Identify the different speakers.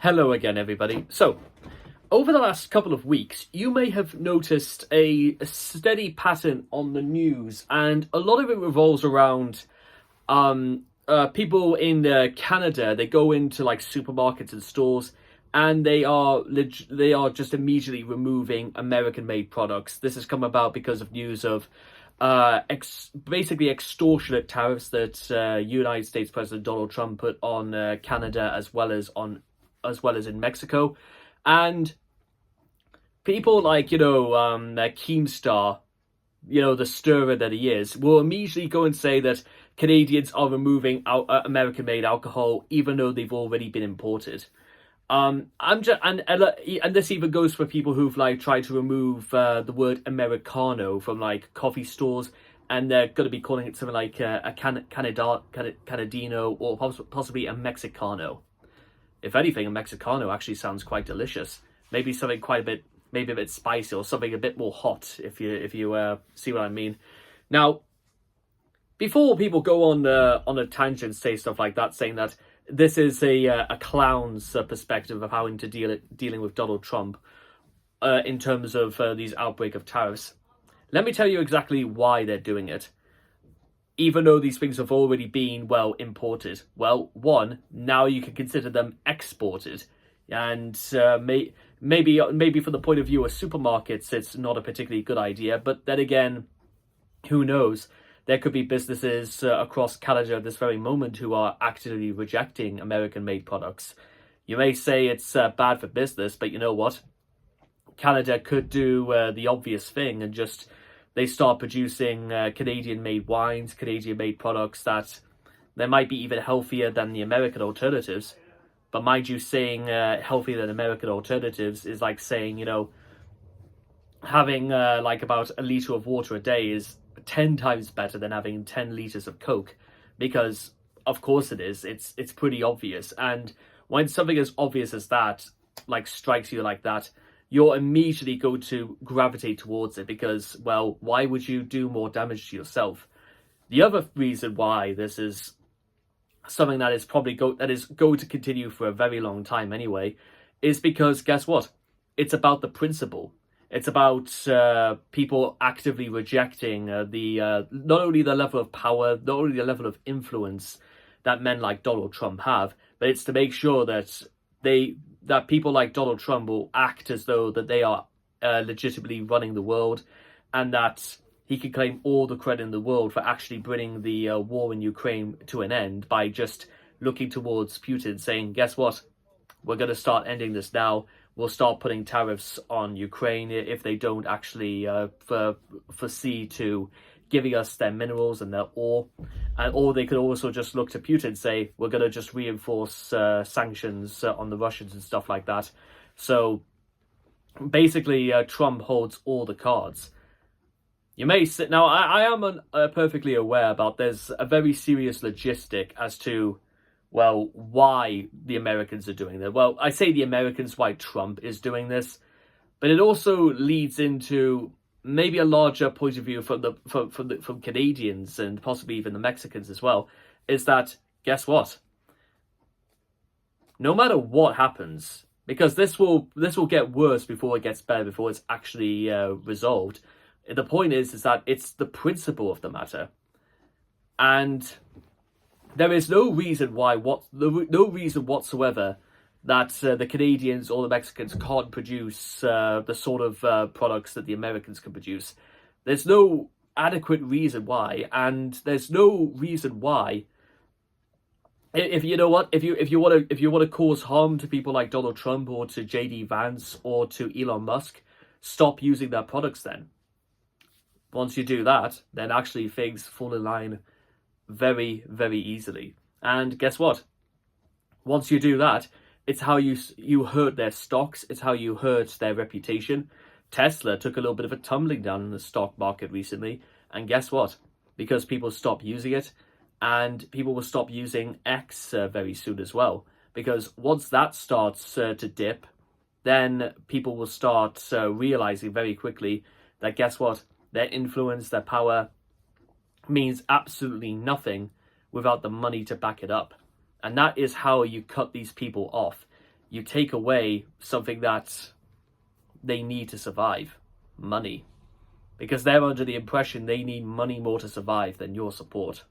Speaker 1: Hello again, everybody. So, over the last couple of weeks, you may have noticed a steady pattern on the news, and a lot of it revolves around people in Canada. They go into like supermarkets and stores, and they are just immediately removing American-made products. This has come about because of news of basically extortionate tariffs that United States President Donald Trump put on Canada as well as in Mexico. And people like, Keemstar, the stirrer that he is, will immediately go and say that Canadians are removing American-made alcohol, even though they've already been imported. I'm just and this even goes for people who've like tried to remove the word Americano from like coffee stores, and they're going to be calling it something like a Canadino or possibly a Mexicano. If anything, a Mexicano actually sounds quite delicious. Maybe something maybe a bit spicy or something a bit more hot, if you see what I mean. Now, before people go on a tangent, say stuff like that, saying that this is a clown's perspective of how to dealing with Donald Trump in terms of these outbreak of tariffs, let me tell you exactly why they're doing it. Even though these things have already been, imported. Well, one, now you can consider them exported. And maybe from the point of view of supermarkets, it's not a particularly good idea. But then again, who knows? There could be businesses across Canada at this very moment who are actively rejecting American-made products. You may say it's bad for business, but you know what? Canada could do the obvious thing and just... They start producing Canadian-made wines, Canadian-made products that they might be even healthier than the American alternatives. But mind you, saying healthier than American alternatives is like saying, having like about a litre of water a day is 10 times better than having 10 litres of Coke. Because, of course it is. It's pretty obvious. And when something as obvious as that, like, strikes you like that, you'll immediately go to gravitate towards it because, well, why would you do more damage to yourself? The other reason why this is something that is probably going to continue for a very long time anyway, is because, guess what? It's about the principle. It's about people actively rejecting not only the level of power, not only the level of influence that men like Donald Trump have, but it's to make sure that people like Donald Trump will act as though that they are legitimately running the world, and that he can claim all the credit in the world for actually bringing the war in Ukraine to an end by just looking towards Putin, saying, guess what? We're going to start ending this now. We'll start putting tariffs on Ukraine if they don't actually foresee to giving us their minerals and their ore. Or they could also just look to Putin and say, we're going to just reinforce sanctions on the Russians and stuff like that. So basically, Trump holds all the cards. You may sit... Now, I am perfectly aware about there's a very serious logistic as to, well, why the Americans are doing that. Well, I say the Americans, why Trump is doing this. But it also leads into... maybe a larger point of view from Canadians and possibly even the Mexicans as well, is that, guess what? No matter what happens, because this will get worse before it gets better, before it's actually resolved. The point is that it's the principle of the matter, and there is no reason whatsoever that the Canadians or the Mexicans can't produce the sort of products that the Americans can produce. There's no adequate reason why, and there's no reason why. If you know what, if you want to cause harm to people like Donald Trump or to JD Vance or to Elon Musk, stop using their products. Then, once you do that, then actually things fall in line very, very easily. And guess what? Once you do that, it's how you hurt their stocks. It's how you hurt their reputation. Tesla took a little bit of a tumbling down in the stock market recently. And guess what? Because people stopped using it, and people will stop using X very soon as well. Because once that starts to dip, then people will start realizing very quickly that, guess what? Their influence, their power means absolutely nothing without the money to back it up. And that is how you cut these people off. you take away something that they need to survive, money. Because they're under the impression they need money more to survive than your support.